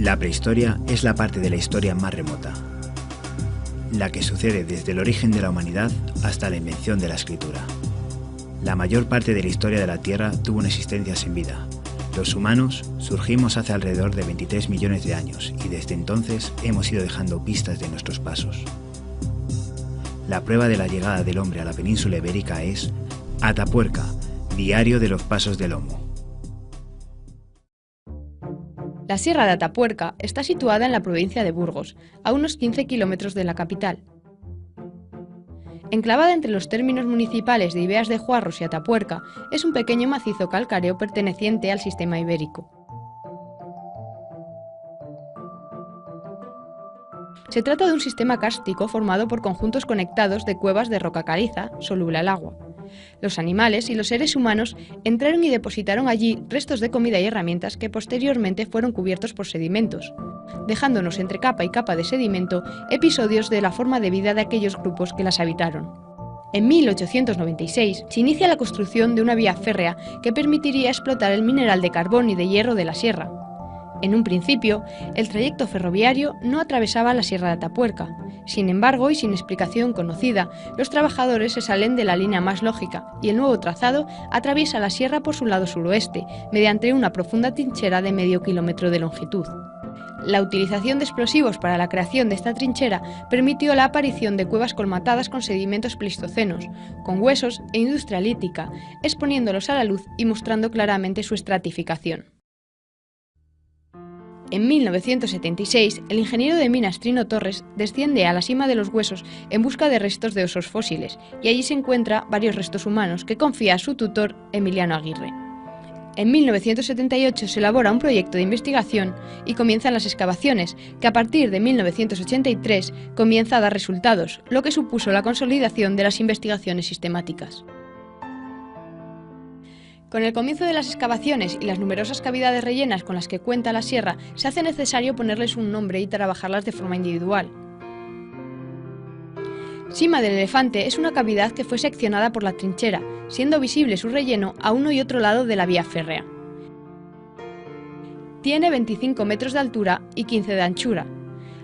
La prehistoria es la parte de la historia más remota, la que sucede desde el origen de la humanidad hasta la invención de la escritura. La mayor parte de la historia de la Tierra tuvo una existencia sin vida. Los humanos surgimos hace alrededor de 23 millones de años y desde entonces hemos ido dejando pistas de nuestros pasos. La prueba de la llegada del hombre a la península ibérica es Atapuerca, diario de los pasos del Homo. La Sierra de Atapuerca está situada en la provincia de Burgos, a unos 15 kilómetros de la capital. Enclavada entre los términos municipales de Ibeas de Juarros y Atapuerca, es un pequeño macizo calcáreo perteneciente al sistema ibérico. Se trata de un sistema kárstico formado por conjuntos conectados de cuevas de roca caliza, soluble al agua. Los animales y los seres humanos entraron y depositaron allí restos de comida y herramientas que posteriormente fueron cubiertos por sedimentos, dejándonos entre capa y capa de sedimento episodios de la forma de vida de aquellos grupos que las habitaron. En 1896 se inicia la construcción de una vía férrea que permitiría explotar el mineral de carbón y de hierro de la sierra. En un principio, el trayecto ferroviario no atravesaba la Sierra de Atapuerca. Sin embargo, y sin explicación conocida, los trabajadores se salen de la línea más lógica y el nuevo trazado atraviesa la sierra por su lado suroeste, mediante una profunda trinchera de medio kilómetro de longitud. La utilización de explosivos para la creación de esta trinchera permitió la aparición de cuevas colmatadas con sedimentos pleistocenos, con huesos e industria lítica, exponiéndolos a la luz y mostrando claramente su estratificación. En 1976, el ingeniero de minas Trino Torres desciende a la cima de los huesos en busca de restos de osos fósiles y allí se encuentra varios restos humanos que confía a su tutor, Emiliano Aguirre. En 1978 se elabora un proyecto de investigación y comienzan las excavaciones, que a partir de 1983 comienza a dar resultados, lo que supuso la consolidación de las investigaciones sistemáticas. Con el comienzo de las excavaciones y las numerosas cavidades rellenas con las que cuenta la sierra, se hace necesario ponerles un nombre y trabajarlas de forma individual. Sima del Elefante es una cavidad que fue seccionada por la trinchera, siendo visible su relleno a uno y otro lado de la vía férrea. Tiene 25 metros de altura y 15 de anchura.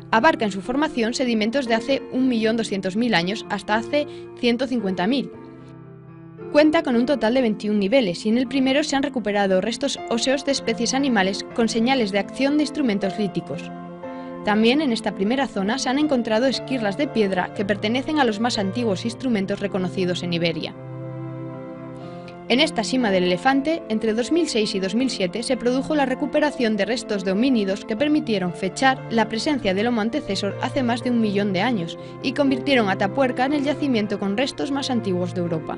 Abarca en su formación sedimentos de hace 1.200.000 años hasta hace 150.000. Cuenta con un total de 21 niveles y en el primero se han recuperado restos óseos de especies animales con señales de acción de instrumentos líticos. También en esta primera zona se han encontrado esquirlas de piedra que pertenecen a los más antiguos instrumentos reconocidos en Iberia. En esta Sima del Elefante, entre 2006 y 2007 se produjo la recuperación de restos de homínidos que permitieron fechar la presencia del Homo antecesor hace más de 1 millón de años y convirtieron a Atapuerca en el yacimiento con restos más antiguos de Europa.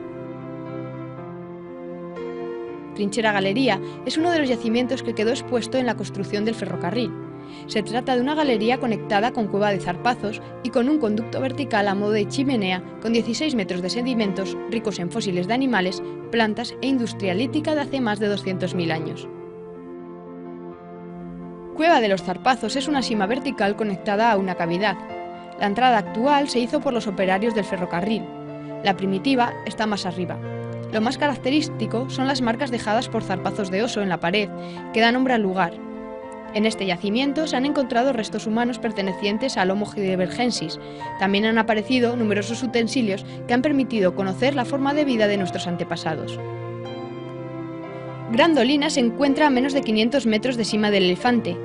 Trinchera Galería es uno de los yacimientos que quedó expuesto en la construcción del ferrocarril. Se trata de una galería conectada con cueva de zarpazos y con un conducto vertical a modo de chimenea con 16 metros de sedimentos ricos en fósiles de animales, plantas e industria lítica de hace más de 200.000 años. Cueva de los Zarpazos es una sima vertical conectada a una cavidad. La entrada actual se hizo por los operarios del ferrocarril. La primitiva está más arriba. Lo más característico son las marcas dejadas por zarpazos de oso en la pared, que dan nombre al lugar. En este yacimiento se han encontrado restos humanos pertenecientes al Homo heidelbergensis. También han aparecido numerosos utensilios que han permitido conocer la forma de vida de nuestros antepasados. Grandolina se encuentra a menos de 500 metros de Sima del Elefante.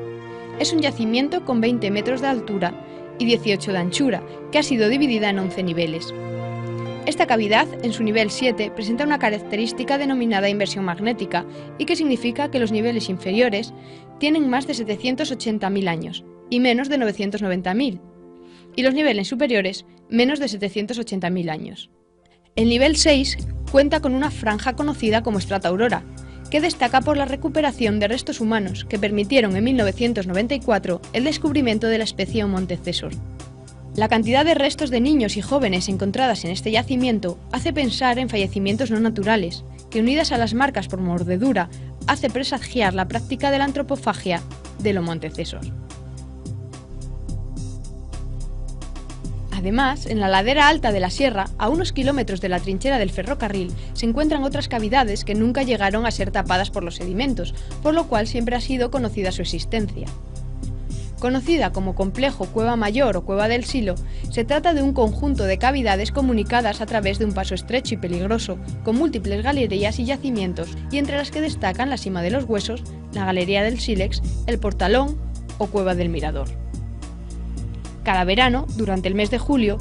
Es un yacimiento con 20 metros de altura y 18 de anchura, que ha sido dividida en 11 niveles. Esta cavidad, en su nivel 7, presenta una característica denominada inversión magnética y que significa que los niveles inferiores tienen más de 780.000 años y menos de 990.000, y los niveles superiores menos de 780.000 años. El nivel 6 cuenta con una franja conocida como estrato aurora, que destaca por la recuperación de restos humanos que permitieron en 1994 el descubrimiento de la especie Homo antecesor. La cantidad de restos de niños y jóvenes encontradas en este yacimiento hace pensar en fallecimientos no naturales, que unidas a las marcas por mordedura, hace presagiar la práctica de la antropofagia del Homo antecesor. Además, en la ladera alta de la sierra, a unos kilómetros de la trinchera del ferrocarril, se encuentran otras cavidades que nunca llegaron a ser tapadas por los sedimentos, por lo cual siempre ha sido conocida su existencia. Conocida como Complejo Cueva Mayor o Cueva del Silo, se trata de un conjunto de cavidades comunicadas a través de un paso estrecho y peligroso, con múltiples galerías y yacimientos, y entre las que destacan la Sima de los Huesos, la Galería del Sílex, el Portalón o Cueva del Mirador. Cada verano, durante el mes de julio,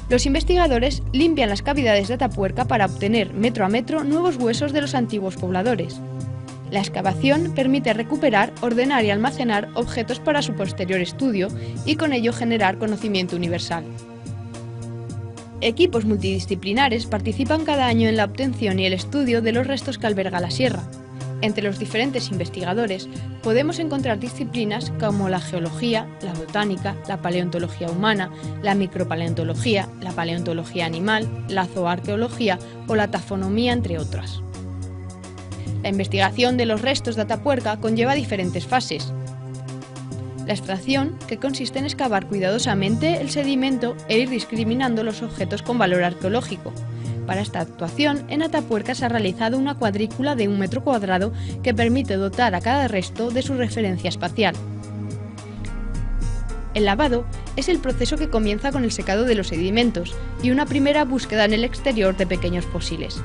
los investigadores limpian las cavidades de Atapuerca para obtener metro a metro nuevos huesos de los antiguos pobladores. La excavación permite recuperar, ordenar y almacenar objetos para su posterior estudio y con ello generar conocimiento universal. Equipos multidisciplinares participan cada año en la obtención y el estudio de los restos que alberga la sierra. Entre los diferentes investigadores podemos encontrar disciplinas como la geología, la botánica, la paleontología humana, la micropaleontología, la paleontología animal, la zooarqueología o la tafonomía, entre otras. La investigación de los restos de Atapuerca conlleva diferentes fases. La extracción, que consiste en excavar cuidadosamente el sedimento e ir discriminando los objetos con valor arqueológico. Para esta actuación, en Atapuerca se ha realizado una cuadrícula de 1 metro cuadrado que permite dotar a cada resto de su referencia espacial. El lavado es el proceso que comienza con el secado de los sedimentos y una primera búsqueda en el exterior de pequeños fósiles.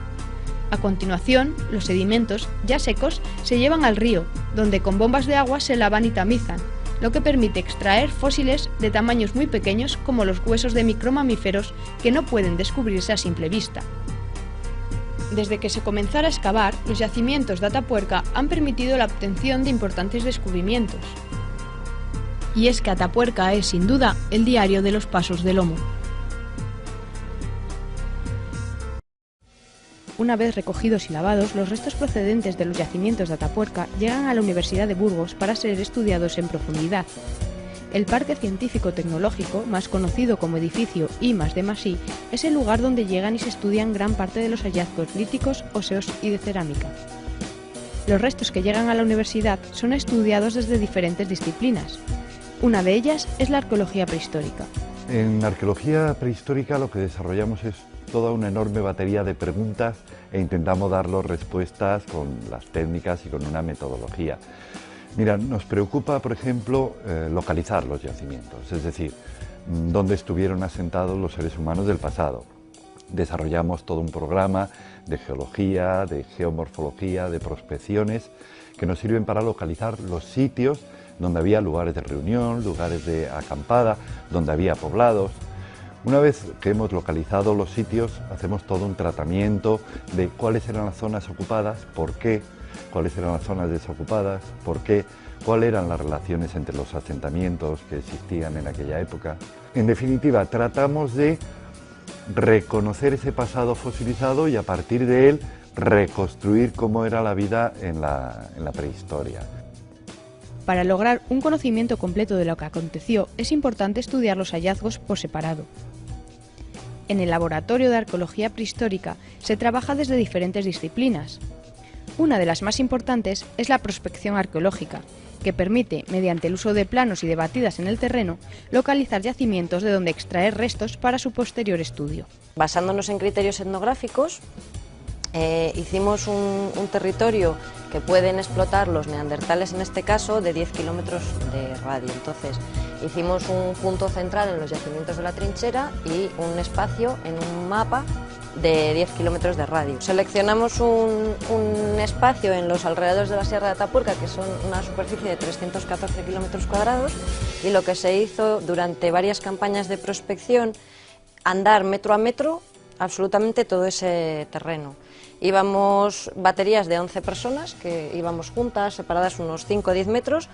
A continuación, los sedimentos, ya secos, se llevan al río, donde con bombas de agua se lavan y tamizan, lo que permite extraer fósiles de tamaños muy pequeños como los huesos de micromamíferos que no pueden descubrirse a simple vista. Desde que se comenzara a excavar, los yacimientos de Atapuerca han permitido la obtención de importantes descubrimientos. Y es que Atapuerca es, sin duda, el diario de los pasos del Homo. Una vez recogidos y lavados, los restos procedentes de los yacimientos de Atapuerca llegan a la Universidad de Burgos para ser estudiados en profundidad. El Parque Científico-Tecnológico, más conocido como edificio I+D+I, es el lugar donde llegan y se estudian gran parte de los hallazgos líticos, óseos y de cerámica. Los restos que llegan a la universidad son estudiados desde diferentes disciplinas. Una de ellas es la arqueología prehistórica. En arqueología prehistórica lo que desarrollamos es toda una enorme batería de preguntas e intentamos darles respuestas con las técnicas y con una metodología. Mira, nos preocupa, por ejemplo, localizar los yacimientos, es decir, dónde estuvieron asentados los seres humanos del pasado. Desarrollamos todo un programa de geología, de geomorfología, de prospecciones, que nos sirven para localizar los sitios donde había lugares de reunión, lugares de acampada, donde había poblados. Una vez que hemos localizado los sitios, hacemos todo un tratamiento de cuáles eran las zonas ocupadas, por qué, cuáles eran las zonas desocupadas, por qué, cuáles eran las relaciones entre los asentamientos que existían en aquella época. En definitiva, tratamos de reconocer ese pasado fosilizado y a partir de él reconstruir cómo era la vida en la prehistoria. Para lograr un conocimiento completo de lo que aconteció, es importante estudiar los hallazgos por separado. En el Laboratorio de Arqueología Prehistórica se trabaja desde diferentes disciplinas. Una de las más importantes es la prospección arqueológica, que permite, mediante el uso de planos y de batidas en el terreno, localizar yacimientos de donde extraer restos para su posterior estudio. Basándonos en criterios etnográficos, hicimos un territorio que pueden explotar los neandertales, en este caso, de 10 kilómetros de radio. Entonces, hicimos un punto central en los yacimientos de la trinchera y un espacio en un mapa de 10 kilómetros de radio. Seleccionamos un espacio en los alrededores de la Sierra de Atapuerca, que son una superficie de 314 kilómetros cuadrados, y lo que se hizo durante varias campañas de prospección, andar metro a metro absolutamente todo ese terreno. Íbamos baterías de 11 personas, que íbamos juntas, separadas unos 5 o 10 metros,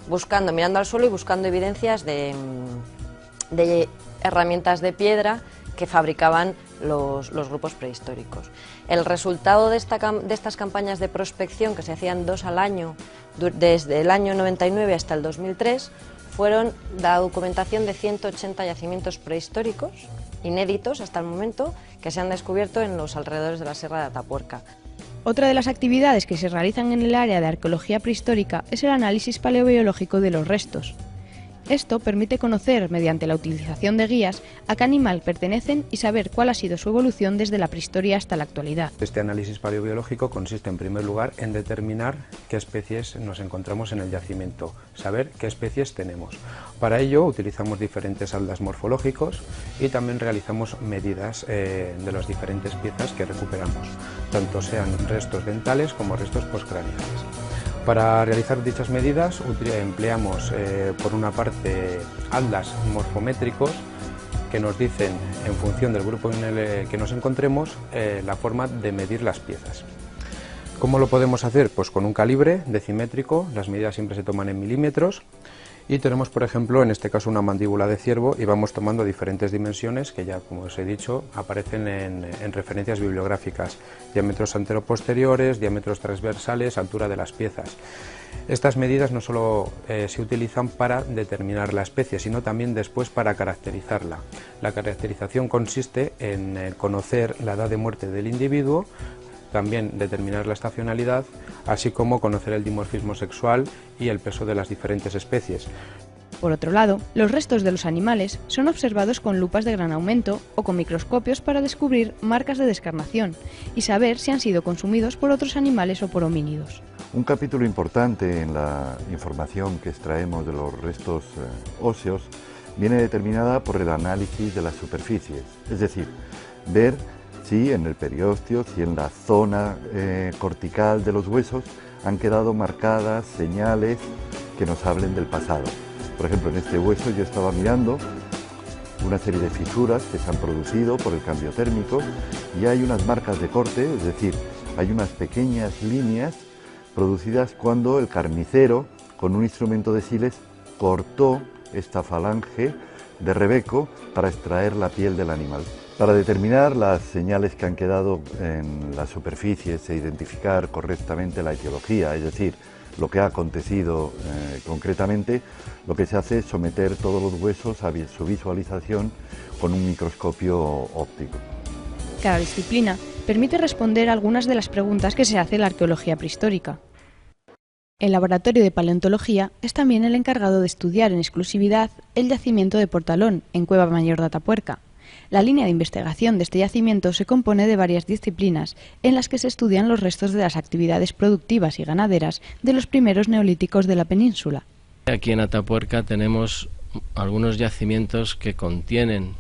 buscando, mirando al suelo y buscando evidencias de herramientas de piedra que fabricaban los grupos prehistóricos. El resultado de estas campañas de prospección, que se hacían 2 al año, desde el año 99 hasta el 2003, fueron la documentación de 180 yacimientos prehistóricos, inéditos hasta el momento, que se han descubierto en los alrededores de la Sierra de Atapuerca. Otra de las actividades que se realizan en el área de arqueología prehistórica es el análisis paleobiológico de los restos. Esto permite conocer, mediante la utilización de guías, a qué animal pertenecen y saber cuál ha sido su evolución desde la prehistoria hasta la actualidad. Este análisis paleobiológico consiste en primer lugar en determinar qué especies nos encontramos en el yacimiento, saber qué especies tenemos. Para ello utilizamos diferentes atlas morfológicos y también realizamos medidas de las diferentes piezas que recuperamos, tanto sean restos dentales como restos postcraneales. Para realizar dichas medidas empleamos por una parte atlas morfométricos que nos dicen, en función del grupo en el que nos encontremos, la forma de medir las piezas. ¿Cómo lo podemos hacer? Pues con un calibre decimétrico, las medidas siempre se toman en milímetros. Y tenemos, por ejemplo, en este caso una mandíbula de ciervo y vamos tomando diferentes dimensiones que ya, como os he dicho, aparecen en referencias bibliográficas. Diámetros anteroposteriores, diámetros transversales, altura de las piezas. Estas medidas no solo se utilizan para determinar la especie, sino también después para caracterizarla. La caracterización consiste en conocer la edad de muerte del individuo, también determinar la estacionalidad, así como conocer el dimorfismo sexual y el peso de las diferentes especies. Por otro lado, los restos de los animales son observados con lupas de gran aumento o con microscopios para descubrir marcas de descarnación y saber si han sido consumidos por otros animales o por homínidos. Un capítulo importante en la información que extraemos de los restos óseos viene determinada por el análisis de las superficies, es decir, ver si en el periósteo, si en la zona cortical de los huesos han quedado marcadas señales que nos hablen del pasado. Por ejemplo, en este hueso yo estaba mirando una serie de fisuras que se han producido por el cambio térmico y hay unas marcas de corte, es decir, hay unas pequeñas líneas producidas cuando el carnicero, con un instrumento de siles, cortó esta falange de rebeco para extraer la piel del animal. Para determinar las señales que han quedado en las superficies e identificar correctamente la etiología, es decir, lo que ha acontecido concretamente, lo que se hace es someter todos los huesos a su visualización con un microscopio óptico. Cada disciplina permite responder algunas de las preguntas que se hace en la arqueología prehistórica. El Laboratorio de Paleontología es también el encargado de estudiar en exclusividad el yacimiento de Portalón, en Cueva Mayor de Atapuerca. La línea de investigación de este yacimiento se compone de varias disciplinas en las que se estudian los restos de las actividades productivas y ganaderas de los primeros neolíticos de la península. Aquí en Atapuerca tenemos algunos yacimientos que contienen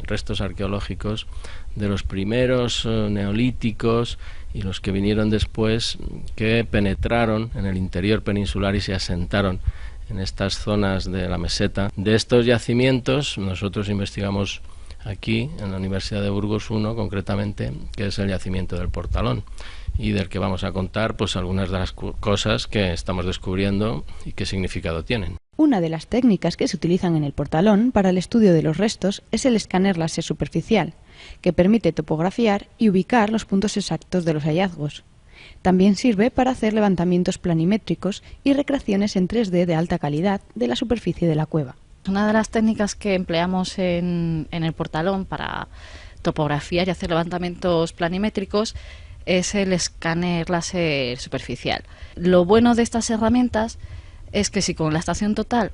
restos arqueológicos de los primeros neolíticos y los que vinieron después, que penetraron en el interior peninsular y se asentaron en estas zonas de la meseta. De estos yacimientos nosotros investigamos aquí en la Universidad de Burgos uno concretamente, que es el yacimiento del Portalón, y del que vamos a contar pues algunas de las cosas que estamos descubriendo y qué significado tienen. Una de las técnicas que se utilizan en el Portalón para el estudio de los restos es el escáner láser superficial, que permite topografiar y ubicar los puntos exactos de los hallazgos. También sirve para hacer levantamientos planimétricos y recreaciones en 3D de alta calidad de la superficie de la cueva. Una de las técnicas que empleamos en el Portalón para topografiar y hacer levantamientos planimétricos es el escáner láser superficial. Lo bueno de estas herramientas es que si con la estación total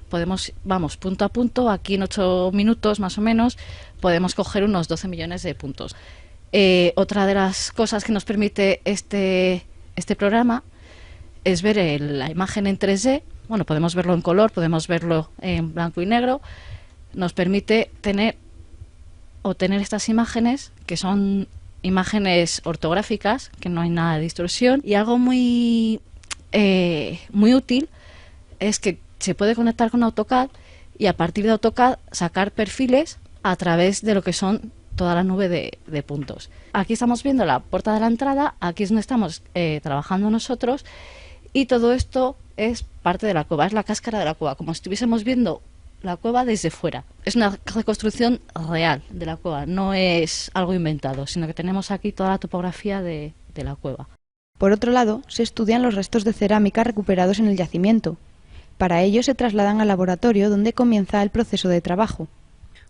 vamos punto a punto, aquí en 8 minutos más o menos, podemos coger unos 12 millones de puntos. Otra de las cosas que nos permite este programa es ver la imagen en 3D. Bueno, podemos verlo en color, podemos verlo en blanco y negro. Nos permite obtener estas imágenes, que son imágenes ortográficas, que no hay nada de distorsión. Y algo muy útil es que se puede conectar con AutoCAD y a partir de AutoCAD sacar perfiles a través de lo que son toda la nube de puntos. Aquí estamos viendo la puerta de la entrada, aquí es donde estamos trabajando nosotros, y todo esto es parte de la cueva, es la cáscara de la cueva, como si estuviésemos viendo la cueva desde fuera. Es una reconstrucción real de la cueva, no es algo inventado, sino que tenemos aquí toda la topografía de la cueva. Por otro lado, se estudian los restos de cerámica recuperados en el yacimiento. Para ello se trasladan al laboratorio, donde comienza el proceso de trabajo.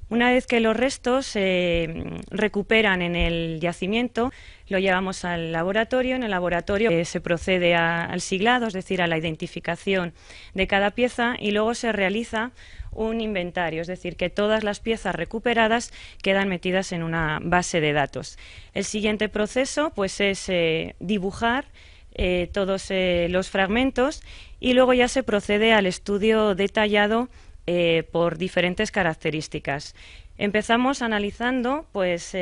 Una vez que los restos se recuperan en el yacimiento, lo llevamos al laboratorio. En el laboratorio se procede al siglado, es decir, a la identificación de cada pieza, y luego se realiza un inventario, es decir, que todas las piezas recuperadas quedan metidas en una base de datos. El siguiente proceso pues es dibujar todos los fragmentos y luego ya se procede al estudio detallado por diferentes características. Empezamos analizando pues,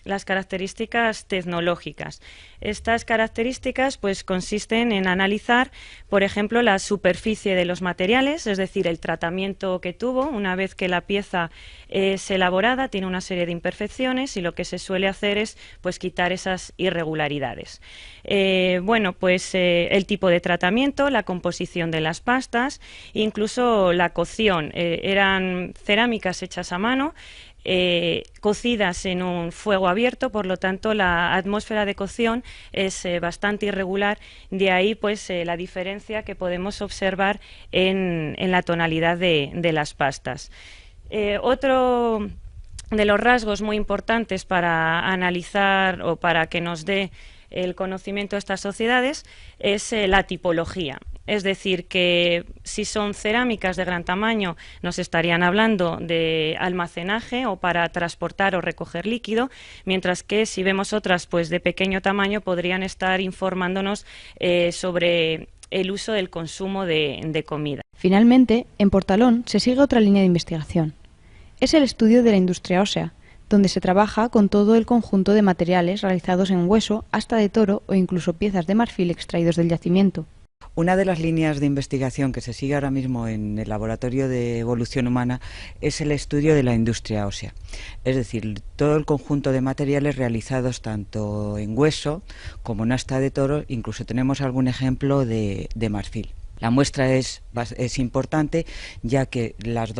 las características tecnológicas. Estas características pues, consisten en analizar, por ejemplo, la superficie de los materiales, es decir, el tratamiento que tuvo. Una vez que la pieza es elaborada, tiene una serie de imperfecciones y lo que se suele hacer es pues, quitar esas irregularidades. El tipo de tratamiento, la composición de las pastas, incluso la cocción. Eran cerámicas hechas a mano, cocidas en un fuego abierto, por lo tanto la atmósfera de cocción es bastante irregular, de ahí pues la diferencia que podemos observar en la tonalidad de las pastas. Otro de los rasgos muy importantes para analizar o para que nos dé el conocimiento de estas sociedades es la tipología. Es decir, que si son cerámicas de gran tamaño nos estarían hablando de almacenaje o para transportar o recoger líquido, mientras que si vemos otras pues de pequeño tamaño podrían estar informándonos sobre el uso del consumo de comida. Finalmente, en Portalón se sigue otra línea de investigación. Es el estudio de la industria ósea, donde se trabaja con todo el conjunto de materiales realizados en hueso, asta de toro o incluso piezas de marfil extraídos del yacimiento. Una de las líneas de investigación que se sigue ahora mismo en el Laboratorio de Evolución Humana es el estudio de la industria ósea, es decir, todo el conjunto de materiales realizados tanto en hueso como en asta de toro, incluso tenemos algún ejemplo de marfil. La muestra es importante, ya que las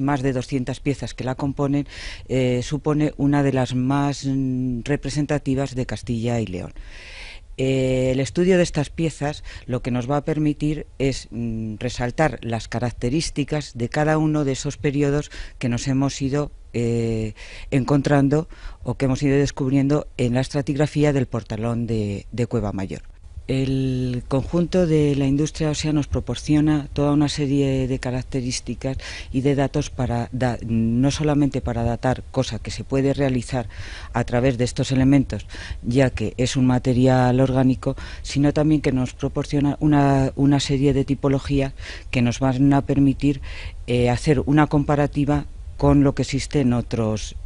más de 200 piezas que la componen supone una de las más representativas de Castilla y León. El estudio de estas piezas lo que nos va a permitir es resaltar las características de cada uno de esos periodos que nos hemos ido encontrando o que hemos ido descubriendo en la estratigrafía del Portalón de Cueva Mayor. El conjunto de la industria ósea nos proporciona toda una serie de características y de datos no solamente para datar, cosa que se puede realizar a través de estos elementos, ya que es un material orgánico, sino también que nos proporciona una serie de tipologías que nos van a permitir hacer una comparativa con lo que existe en otros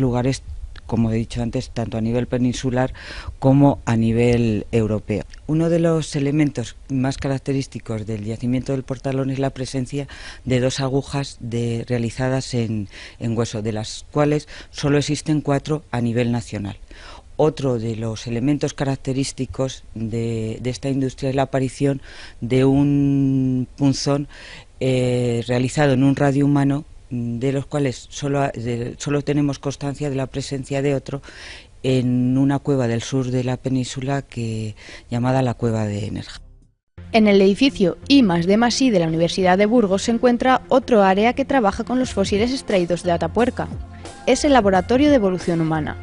lugares, como he dicho antes, tanto a nivel peninsular como a nivel europeo. Uno de los elementos más característicos del yacimiento del Portalón es la presencia de 2 agujas realizadas en hueso, de las cuales solo existen 4 a nivel nacional. Otro de los elementos característicos de esta industria es la aparición de un punzón realizado en un radio humano, de los cuales solo tenemos constancia de la presencia de otro en una cueva del sur de la península llamada la Cueva de Nerja. En el edificio I+D+I de la Universidad de Burgos se encuentra otro área que trabaja con los fósiles extraídos de Atapuerca. Es el Laboratorio de Evolución Humana.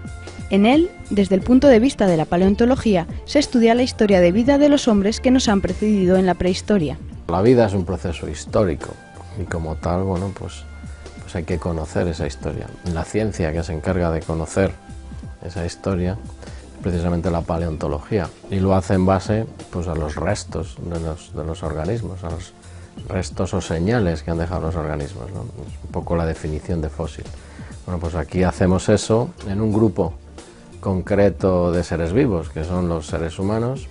En él, desde el punto de vista de la paleontología, se estudia la historia de vida de los hombres que nos han precedido en la prehistoria. La vida es un proceso histórico y como tal, bueno, pues hay que conocer esa historia. La ciencia que se encarga de conocer esa historia es precisamente la paleontología y lo hace en base pues, a los restos de los organismos, a los restos o señales que han dejado los organismos, ¿no? Es un poco la definición de fósil. Bueno, pues aquí hacemos eso en un grupo concreto de seres vivos, que son los seres humanos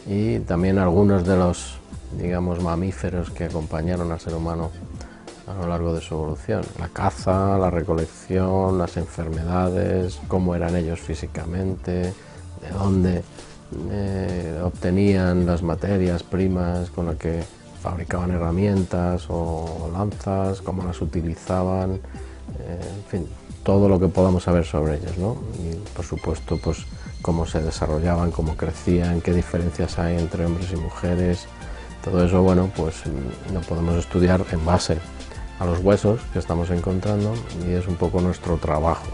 y también algunos de los, digamos, mamíferos que acompañaron al ser humano a lo largo de su evolución. La caza, la recolección, las enfermedades, cómo eran ellos físicamente, de dónde obtenían las materias primas con las que fabricaban herramientas o lanzas, cómo las utilizaban, en fin, todo lo que podamos saber sobre ellos, ¿no? Y por supuesto, pues cómo se desarrollaban, cómo crecían, qué diferencias hay entre hombres y mujeres. Todo eso, bueno, pues lo podemos estudiar en base a los huesos que estamos encontrando y es un poco nuestro trabajo.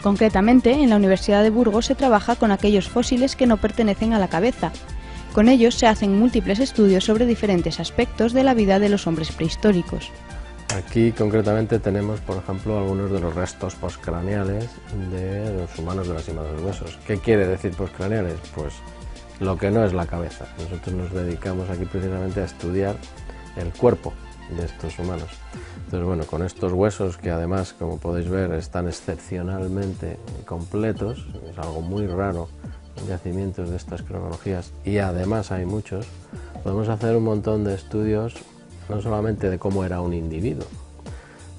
Concretamente, en la Universidad de Burgos se trabaja con aquellos fósiles que no pertenecen a la cabeza. Con ellos se hacen múltiples estudios sobre diferentes aspectos de la vida de los hombres prehistóricos. Aquí concretamente tenemos, por ejemplo, algunos de los restos postcraneales de los humanos de la cima de los huesos. ¿Qué quiere decir postcraneales? Pues lo que no es la cabeza. Nosotros nos dedicamos aquí precisamente a estudiar el cuerpo de estos humanos. Entonces, bueno, con estos huesos que además, como podéis ver, están excepcionalmente completos, es algo muy raro en yacimientos de estas cronologías, y además hay muchos, podemos hacer un montón de estudios no solamente de cómo era un individuo,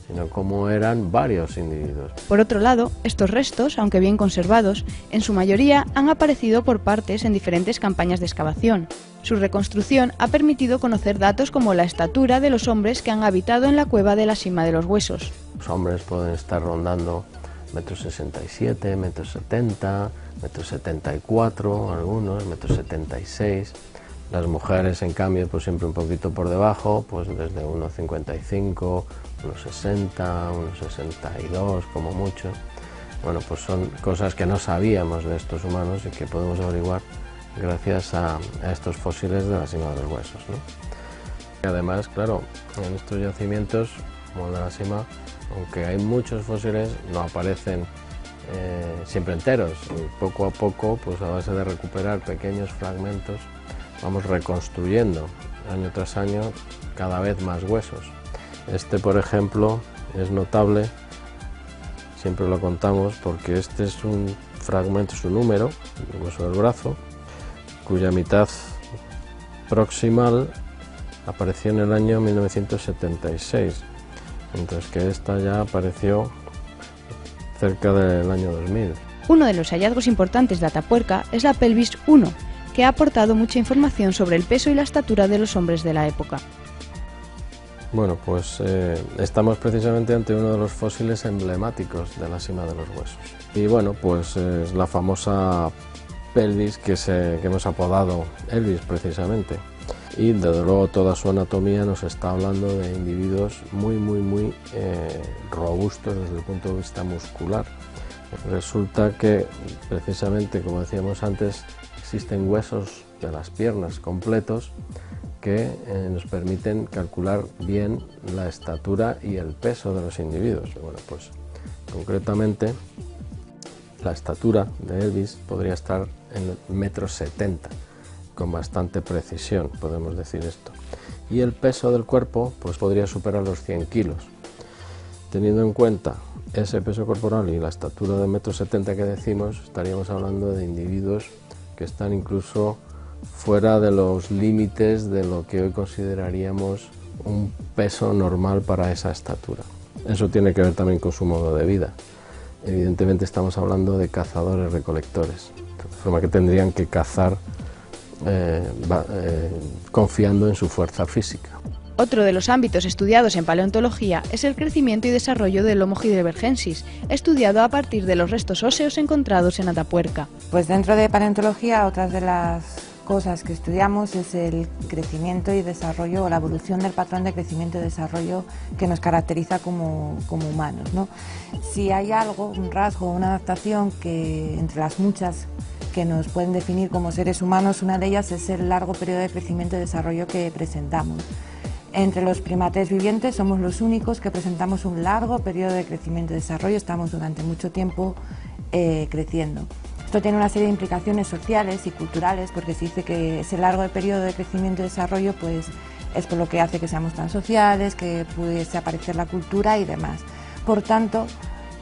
sino cómo eran varios individuos. Por otro lado, estos restos, aunque bien conservados, en su mayoría han aparecido por partes en diferentes campañas de excavación. Su reconstrucción ha permitido conocer datos como la estatura de los hombres que han habitado en la cueva de la cima de los huesos. Los hombres pueden estar rondando 1,67 m, 1,70 m, 1,74 m, algunos, 1,76 m. Las mujeres, en cambio, pues siempre un poquito por debajo, pues desde 1,55, 1,60, 1,62 como mucho. Bueno, pues son cosas que no sabíamos de estos humanos y que podemos averiguar gracias a estos fósiles de la cima de los huesos, ¿no? Y además, claro, en estos yacimientos, como de la cima, aunque hay muchos fósiles, no aparecen siempre enteros. Y poco a poco, pues a base de recuperar pequeños fragmentos, vamos reconstruyendo año tras año cada vez más huesos. Este, por ejemplo, es notable, siempre lo contamos, porque este es un fragmento, es un número, el hueso del brazo, cuya mitad proximal apareció en el año 1976, mientras que esta ya apareció cerca del año 2000. Uno de los hallazgos importantes de Atapuerca es la pelvis 1, que ha aportado mucha información sobre el peso y la estatura de los hombres de la época. Bueno, pues estamos precisamente ante uno de los fósiles emblemáticos de la cima de los huesos. Y bueno, pues es la famosa pelvis que hemos apodado Elvis precisamente. Y desde luego toda su anatomía nos está hablando de individuos muy robustos desde el punto de vista muscular. Resulta que precisamente, como decíamos antes, existen huesos de las piernas completos que nos permiten calcular bien la estatura y el peso de los individuos. Bueno, pues concretamente la estatura de Elvis podría estar en 1,70 m, con bastante precisión, podemos decir esto. Y el peso del cuerpo pues podría superar los 100 kilos. Teniendo en cuenta ese peso corporal y la estatura de 1,70 m que decimos, estaríamos hablando de individuos que están incluso fuera de los límites de lo que hoy consideraríamos un peso normal para esa estatura. Eso tiene que ver también con su modo de vida. Evidentemente estamos hablando de cazadores-recolectores, de forma que tendrían que cazar confiando en su fuerza física. Otro de los ámbitos estudiados en paleontología es el crecimiento y desarrollo del Homo heidelbergensis, estudiado a partir de los restos óseos encontrados en Atapuerca. Pues dentro de paleontología, otras de las cosas que estudiamos es el crecimiento y desarrollo, o la evolución del patrón de crecimiento y desarrollo que nos caracteriza como humanos, ¿no? Si hay algo, un rasgo, una adaptación que entre las muchas que nos pueden definir como seres humanos, una de ellas es el largo periodo de crecimiento y desarrollo que presentamos. Entre los primates vivientes somos los únicos que presentamos un largo periodo de crecimiento y desarrollo, estamos durante mucho tiempo creciendo. Esto tiene una serie de implicaciones sociales y culturales, porque se dice que ese largo periodo de crecimiento y desarrollo pues, es por lo que hace que seamos tan sociales, que pudiese aparecer la cultura y demás. Por tanto,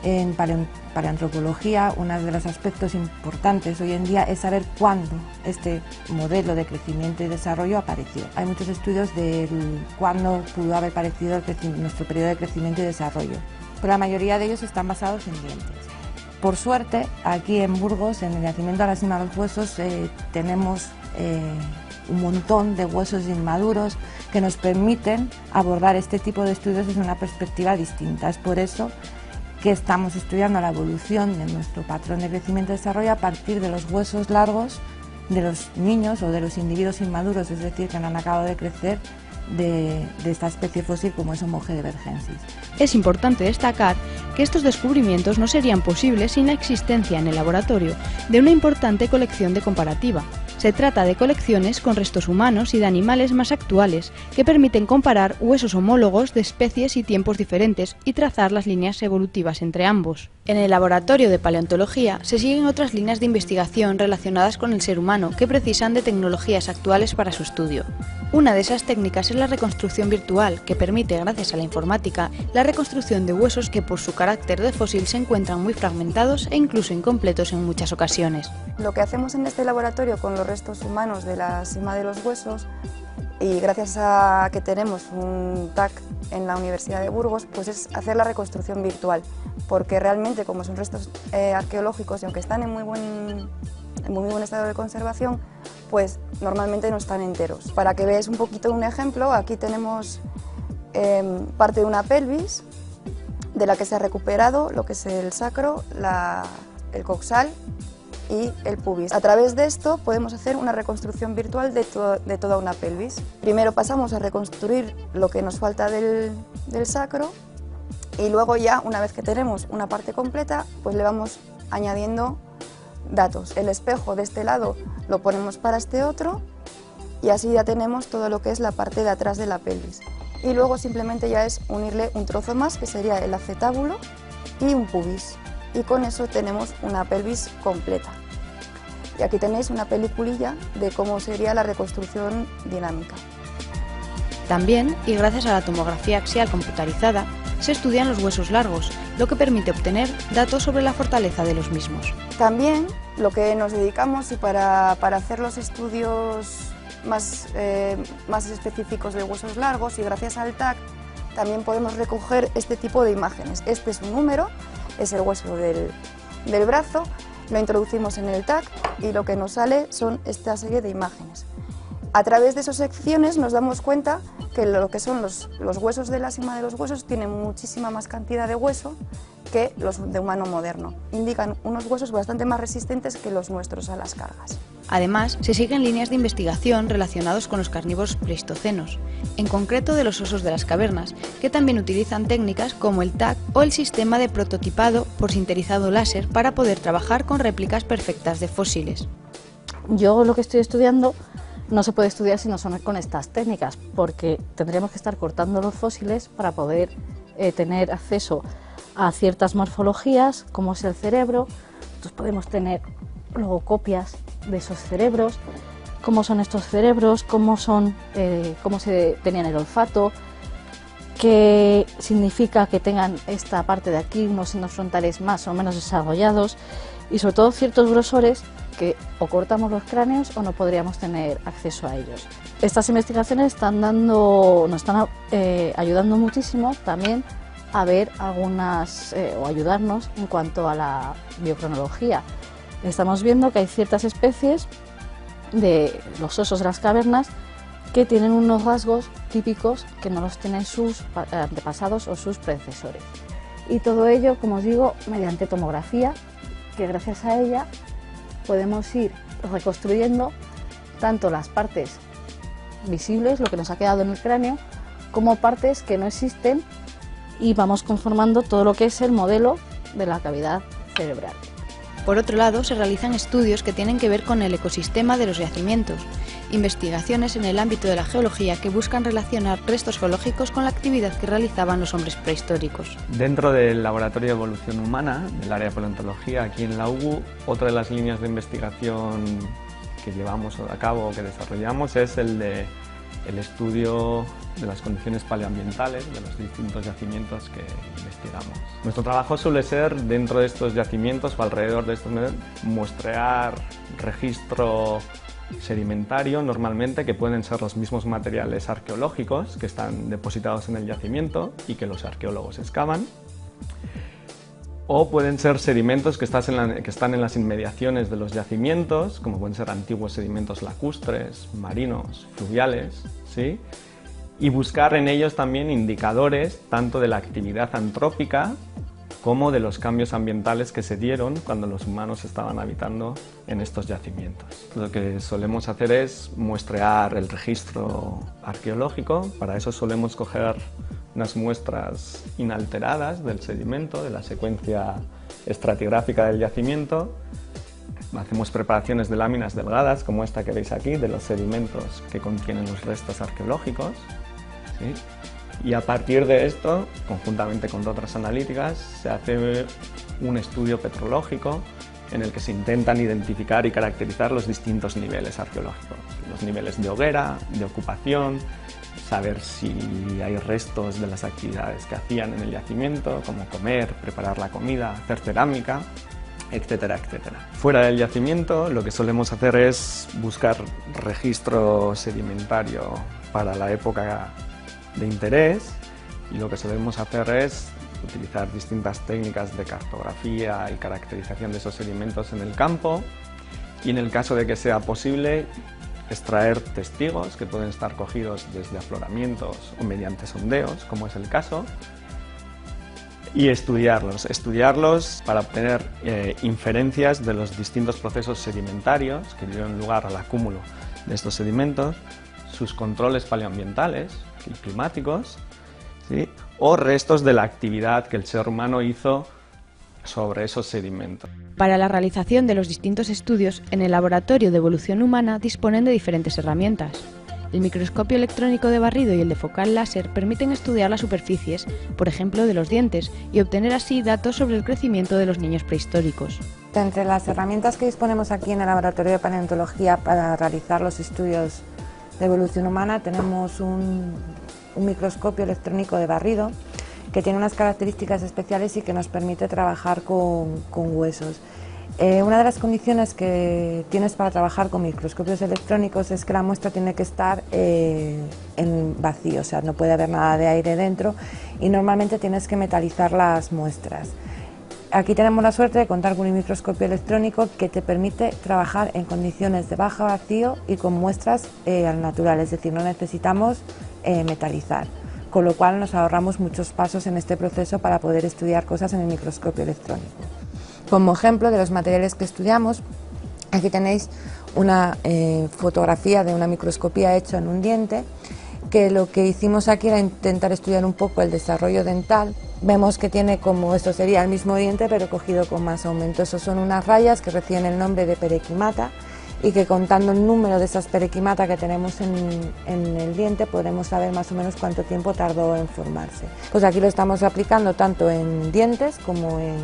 en paleoantropología, uno de los aspectos importantes hoy en día es saber cuándo este modelo de crecimiento y desarrollo apareció. Hay muchos estudios de cuándo pudo haber aparecido nuestro periodo de crecimiento y desarrollo, pero la mayoría de ellos están basados en dientes. Por suerte, aquí en Burgos, en el yacimiento de la cima de los huesos, tenemos un montón de huesos inmaduros que nos permiten abordar este tipo de estudios desde una perspectiva distinta. Es por eso que estamos estudiando la evolución de nuestro patrón de crecimiento y desarrollo a partir de los huesos largos de los niños o de los individuos inmaduros, es decir, que no han acabado de crecer de esta especie fósil como es Homo heidelbergensis. Es importante destacar que estos descubrimientos no serían posibles sin la existencia en el laboratorio de una importante colección de comparativa. Se trata de colecciones con restos humanos y de animales más actuales, que permiten comparar huesos homólogos de especies y tiempos diferentes y trazar las líneas evolutivas entre ambos. En el laboratorio de paleontología se siguen otras líneas de investigación relacionadas con el ser humano que precisan de tecnologías actuales para su estudio. Una de esas técnicas es la reconstrucción virtual, que permite, gracias a la informática, la reconstrucción de huesos que por su carácter de fósil se encuentran muy fragmentados e incluso incompletos en muchas ocasiones. Lo que hacemos en este laboratorio con los restos humanos de la sima de los huesos, y gracias a que tenemos un TAC en la Universidad de Burgos, pues es hacer la reconstrucción virtual, porque realmente como son restos arqueológicos y aunque están en muy buen estado de conservación, pues normalmente no están enteros. Para que veáis un poquito un ejemplo, aquí tenemos parte de una pelvis de la que se ha recuperado lo que es el sacro, el coxal y el pubis. A través de esto podemos hacer una reconstrucción virtual de toda una pelvis. Primero pasamos a reconstruir lo que nos falta del sacro y luego ya, una vez que tenemos una parte completa, pues le vamos añadiendo datos. El espejo de este lado lo ponemos para este otro y así ya tenemos todo lo que es la parte de atrás de la pelvis. Y luego simplemente ya es unirle un trozo más, que sería el acetábulo y un pubis. Y con eso tenemos una pelvis completa. Y aquí tenéis una peliculilla de cómo sería la reconstrucción dinámica. También, y gracias a la tomografía axial computarizada, se estudian los huesos largos, lo que permite obtener datos sobre la fortaleza de los mismos. También lo que nos dedicamos y para hacer los estudios más específicos de huesos largos, y gracias al TAC también podemos recoger este tipo de imágenes. Este es un número, es el hueso del brazo, lo introducimos en el TAC y lo que nos sale son esta serie de imágenes. A través de esas secciones nos damos cuenta que lo que son los huesos de la sima de los huesos tienen muchísima más cantidad de hueso que los de humano moderno. Indican unos huesos bastante más resistentes que los nuestros a las cargas. Además, se siguen líneas de investigación relacionados con los carnívoros pleistocenos, en concreto de los osos de las cavernas, que también utilizan técnicas como el TAC o el sistema de prototipado por sinterizado láser para poder trabajar con réplicas perfectas de fósiles. Yo lo que estoy estudiando no se puede estudiar si no son con estas técnicas, porque tendríamos que estar cortando los fósiles para poder tener acceso a ciertas morfologías, como es el cerebro. Entonces podemos tener luego copias de esos cerebros, cómo son estos cerebros, cómo se tenían el olfato, qué significa que tengan esta parte de aquí, unos senos frontales más o menos desarrollados, y sobre todo ciertos grosores que o cortamos los cráneos o no podríamos tener acceso a ellos. Estas investigaciones nos están ayudando muchísimo también a ver algunas o ayudarnos en cuanto a la biocronología. Estamos viendo que hay ciertas especies de los osos de las cavernas que tienen unos rasgos típicos que no los tienen sus antepasados o sus predecesores. Y todo ello, como os digo, mediante tomografía, que gracias a ella podemos ir reconstruyendo tanto las partes visibles, lo que nos ha quedado en el cráneo, como partes que no existen, y vamos conformando todo lo que es el modelo de la cavidad cerebral. Por otro lado, se realizan estudios que tienen que ver con el ecosistema de los yacimientos, investigaciones en el ámbito de la geología que buscan relacionar restos geológicos con la actividad que realizaban los hombres prehistóricos. Dentro del Laboratorio de Evolución Humana, del área de paleontología, aquí en la UBU, otra de las líneas de investigación que llevamos a cabo o que desarrollamos es el estudio de las condiciones paleoambientales de los distintos yacimientos que investigamos. Nuestro trabajo suele ser, dentro de estos yacimientos o alrededor de estos, muestrear registro sedimentario, normalmente, que pueden ser los mismos materiales arqueológicos que están depositados en el yacimiento y que los arqueólogos excavan, o pueden ser sedimentos que están en las inmediaciones de los yacimientos, como pueden ser antiguos sedimentos lacustres, marinos, fluviales, ¿sí? Y buscar en ellos también indicadores tanto de la actividad antrópica como de los cambios ambientales que se dieron cuando los humanos estaban habitando en estos yacimientos. Lo que solemos hacer es muestrear el registro arqueológico. Para eso solemos coger unas muestras inalteradas del sedimento, de la secuencia estratigráfica del yacimiento, hacemos preparaciones de láminas delgadas, como esta que veis aquí, de los sedimentos que contienen los restos arqueológicos, ¿sí? Y a partir de esto, conjuntamente con otras analíticas, se hace un estudio petrológico en el que se intentan identificar y caracterizar los distintos niveles arqueológicos, los niveles de hoguera, de ocupación, saber si hay restos de las actividades que hacían en el yacimiento, como comer, preparar la comida, hacer cerámica, etcétera, etcétera. Fuera del yacimiento, lo que solemos hacer es buscar registro sedimentario para la época de interés, y lo que solemos hacer es utilizar distintas técnicas de cartografía y caracterización de esos sedimentos en el campo, y en el caso de que sea posible, extraer testigos que pueden estar cogidos desde afloramientos o mediante sondeos, como es el caso, y estudiarlos para obtener inferencias de los distintos procesos sedimentarios que dieron lugar al acúmulo de estos sedimentos, sus controles paleoambientales y climáticos, ¿sí? O restos de la actividad que el ser humano hizo sobre esos sedimentos. Para la realización de los distintos estudios, en el Laboratorio de Evolución Humana disponen de diferentes herramientas. El microscopio electrónico de barrido y el de focal láser permiten estudiar las superficies, por ejemplo, de los dientes, y obtener así datos sobre el crecimiento de los niños prehistóricos. Entre las herramientas que disponemos aquí en el Laboratorio de Paleontología para realizar los estudios de evolución humana, tenemos un microscopio electrónico de barrido que tiene unas características especiales y que nos permite trabajar con huesos. Una de las condiciones que tienes para trabajar con microscopios electrónicos es que la muestra tiene que estar en vacío, o sea, no puede haber nada de aire dentro, y normalmente tienes que metalizar las muestras. Aquí tenemos la suerte de contar con un microscopio electrónico que te permite trabajar en condiciones de bajo vacío y con muestras al natural, es decir, no necesitamos metalizar, con lo cual nos ahorramos muchos pasos en este proceso para poder estudiar cosas en el microscopio electrónico. Como ejemplo de los materiales que estudiamos, aquí tenéis una fotografía de una microscopía hecha en un diente, que lo que hicimos aquí era intentar estudiar un poco el desarrollo dental. Vemos que tiene como esto sería el mismo diente, pero cogido con más aumento. Esos son unas rayas que reciben el nombre de perequimata, y que contando el número de esas perequimata que tenemos en el diente podremos saber más o menos cuánto tiempo tardó en formarse. Pues aquí lo estamos aplicando tanto en dientes como en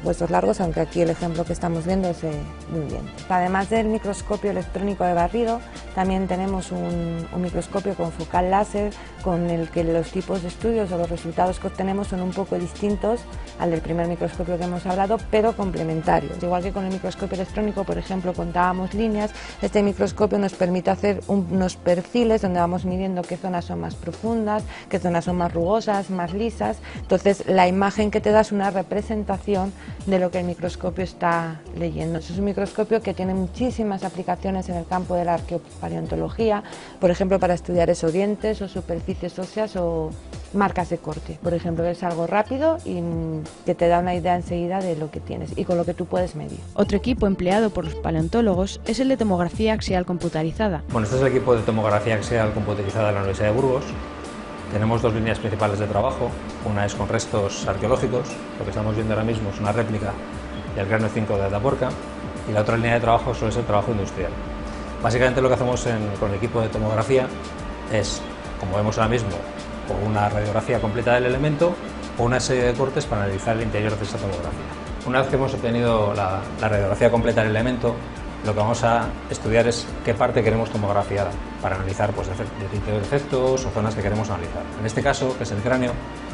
huesos largos, aunque aquí el ejemplo que estamos viendo es de un diente. Además del microscopio electrónico de barrido, también tenemos un microscopio con focal láser, con el que los tipos de estudios o los resultados que obtenemos son un poco distintos al del primer microscopio que hemos hablado, pero complementarios. Igual que con el microscopio electrónico, por ejemplo, contábamos líneas, este microscopio nos permite hacer unos perfiles donde vamos midiendo qué zonas son más profundas, qué zonas son más rugosas, más lisas. Entonces la imagen que te da es una representación de lo que el microscopio está leyendo. Es un microscopio que tiene muchísimas aplicaciones en el campo de la arqueopaleontología, por ejemplo para estudiar esos dientes o superficies óseas o marcas de corte, por ejemplo, es algo rápido y que te da una idea enseguida de lo que tienes y con lo que tú puedes medir. Otro equipo empleado por los paleontólogos es el de tomografía axial computarizada. Bueno, este es el equipo de tomografía axial computarizada de la Universidad de Burgos. Tenemos dos líneas principales de trabajo. Una es con restos arqueológicos, lo que estamos viendo ahora mismo es una réplica del cráneo 5 de Atapuerca, y la otra línea de trabajo suele ser trabajo industrial. Básicamente lo que hacemos con el equipo de tomografía es, como vemos ahora mismo, o una radiografía completa del elemento o una serie de cortes para analizar el interior de esa tomografía. Una vez que hemos obtenido la radiografía completa del elemento, lo que vamos a estudiar es qué parte queremos tomografiar para analizar pues, defectos o zonas que queremos analizar. En este caso, que es el cráneo,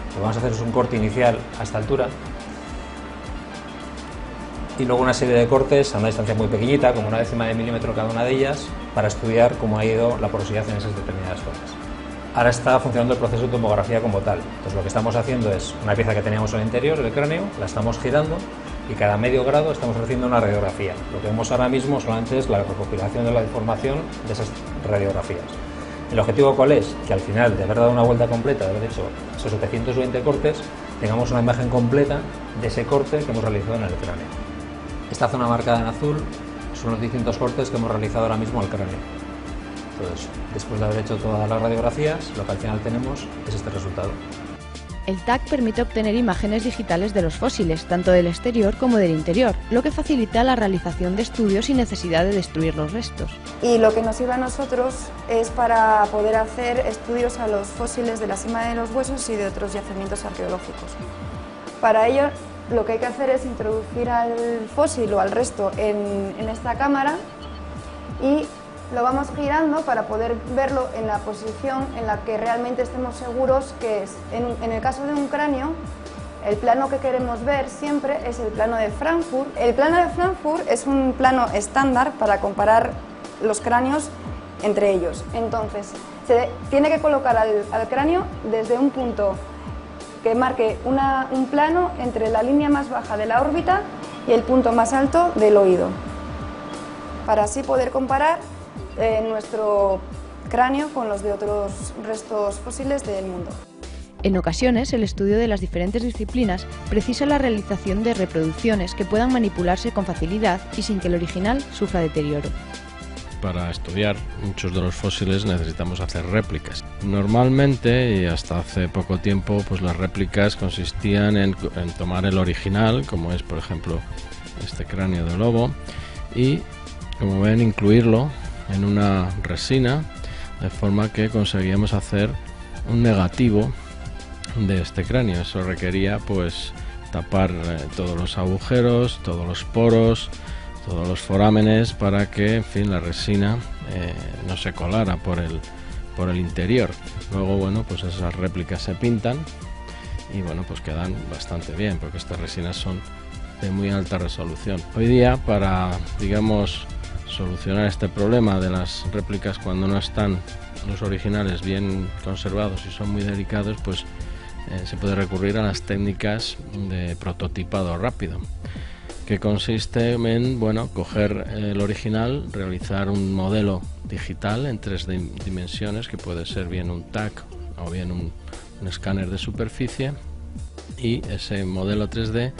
lo que vamos a hacer es un corte inicial a esta altura y luego una serie de cortes a una distancia muy pequeñita, como 1/10 de milímetro cada una de ellas, para estudiar cómo ha ido la porosidad en esas determinadas zonas. Ahora está funcionando el proceso de tomografía como tal. Entonces lo que estamos haciendo es una pieza que teníamos en el interior del cráneo, la estamos girando y cada medio grado estamos haciendo una radiografía. Lo que vemos ahora mismo solamente es la recopilación de la información de esas radiografías. ¿El objetivo cuál es? Que al final de haber dado una vuelta completa, de haber hecho esos 720 cortes, tengamos una imagen completa de ese corte que hemos realizado en el cráneo. Esta zona marcada en azul son los distintos cortes que hemos realizado ahora mismo al cráneo. Entonces, después de haber hecho todas las radiografías, lo que al final tenemos es este resultado. El TAC permite obtener imágenes digitales de los fósiles, tanto del exterior como del interior, lo que facilita la realización de estudios sin necesidad de destruir los restos. Y lo que nos sirve a nosotros es para poder hacer estudios a los fósiles de la cima de los huesos y de otros yacimientos arqueológicos. Para ello, lo que hay que hacer es introducir al fósil o al resto en esta cámara y lo vamos girando para poder verlo en la posición en la que realmente estemos seguros que es. En el caso de un cráneo, el plano que queremos ver siempre es el plano de Frankfurt. El plano de Frankfurt es un plano estándar para comparar los cráneos entre ellos. Entonces, se tiene que colocar al cráneo desde un punto que marque un plano entre la línea más baja de la órbita y el punto más alto del oído, para así poder comparar nuestro cráneo con los de otros restos fósiles del mundo. En ocasiones, el estudio de las diferentes disciplinas precisa la realización de reproducciones que puedan manipularse con facilidad y sin que el original sufra deterioro. Para estudiar muchos de los fósiles necesitamos hacer réplicas. Normalmente, y hasta hace poco tiempo, pues las réplicas consistían en tomar el original, como es por ejemplo este cráneo de lobo, y como ven incluirlo en una resina, de forma que conseguíamos hacer un negativo de este cráneo. Eso requería pues tapar todos los agujeros, todos los poros, todos los forámenes, para que en fin la resina no se colara por el interior. Luego bueno, pues esas réplicas se pintan y bueno, pues quedan bastante bien, porque estas resinas son de muy alta resolución. Hoy día, para digamos solucionar este problema de las réplicas cuando no están los originales bien conservados y son muy delicados, pues se puede recurrir a las técnicas de prototipado rápido, que consiste en coger el original, realizar un modelo digital en 3 dimensiones, que puede ser bien un TAC o bien un escáner de superficie, y ese modelo 3D,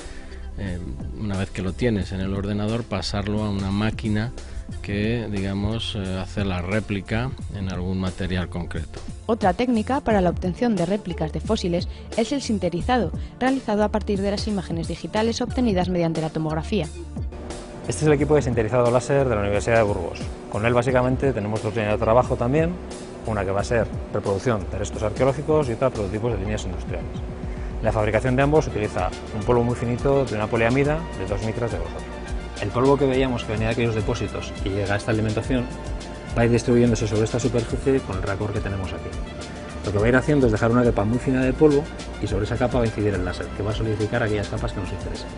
una vez que lo tienes en el ordenador, pasarlo a una máquina que digamos hace la réplica en algún material concreto. Otra técnica para la obtención de réplicas de fósiles es el sinterizado, realizado a partir de las imágenes digitales obtenidas mediante la tomografía. Este es el equipo de sinterizado láser de la Universidad de Burgos. Con él básicamente tenemos 2 líneas de trabajo también, una que va a ser reproducción de restos arqueológicos y otra prototipos de líneas industriales. La fabricación de ambos utiliza un polvo muy finito de una poliamida de 2 micras de grosor. El polvo que veíamos que venía de aquellos depósitos y llega a esta alimentación va a ir distribuyéndose sobre esta superficie con el racor que tenemos aquí. Lo que va a ir haciendo es dejar una capa muy fina de polvo y sobre esa capa va a incidir el láser, que va a solidificar aquellas capas que nos interesan.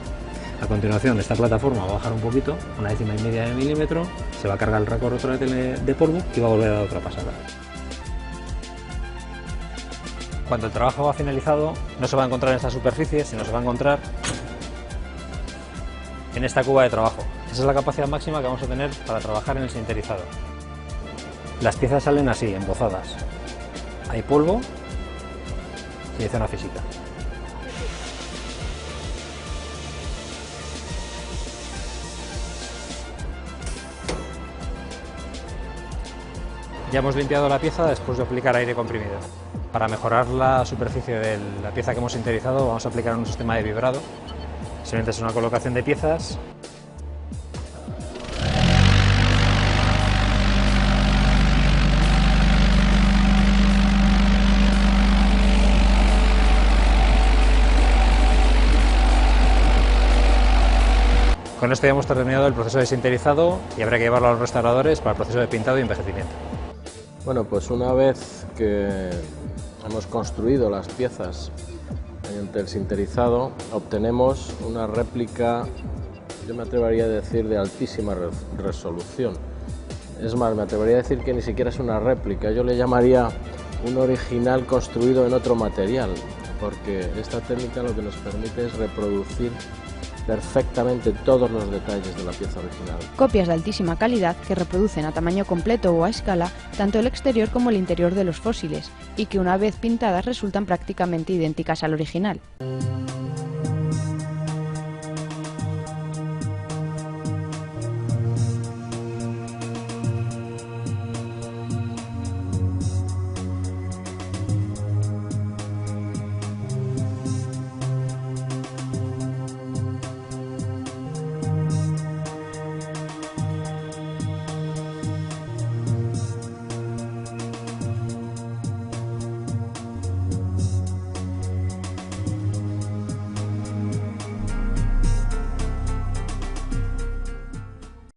A continuación, esta plataforma va a bajar un poquito, 1,5 de milímetro, se va a cargar el racor otra vez de polvo y va a volver a dar otra pasada. Cuando el trabajo va finalizado, no se va a encontrar en esta superficie, sino se va a encontrar en esta cuba de trabajo. Esa es la capacidad máxima que vamos a tener para trabajar en el sinterizado. Las piezas salen así, embozadas. Hay polvo y hay zona física. Ya hemos limpiado la pieza después de aplicar aire comprimido. Para mejorar la superficie de la pieza que hemos sinterizado, vamos a aplicar un sistema de vibrado. Simplemente es una colocación de piezas. Con esto ya hemos terminado el proceso de sinterizado y habrá que llevarlo a los restauradores para el proceso de pintado y envejecimiento. Bueno, pues una vez que hemos construido las piezas mediante el sinterizado, obtenemos una réplica, yo me atrevería a decir, de altísima resolución. Es más, me atrevería a decir que ni siquiera es una réplica, yo le llamaría un original construido en otro material, porque esta técnica lo que nos permite es reproducir perfectamente todos los detalles de la pieza original. Copias de altísima calidad que reproducen a tamaño completo o a escala tanto el exterior como el interior de los fósiles y que una vez pintadas resultan prácticamente idénticas al original.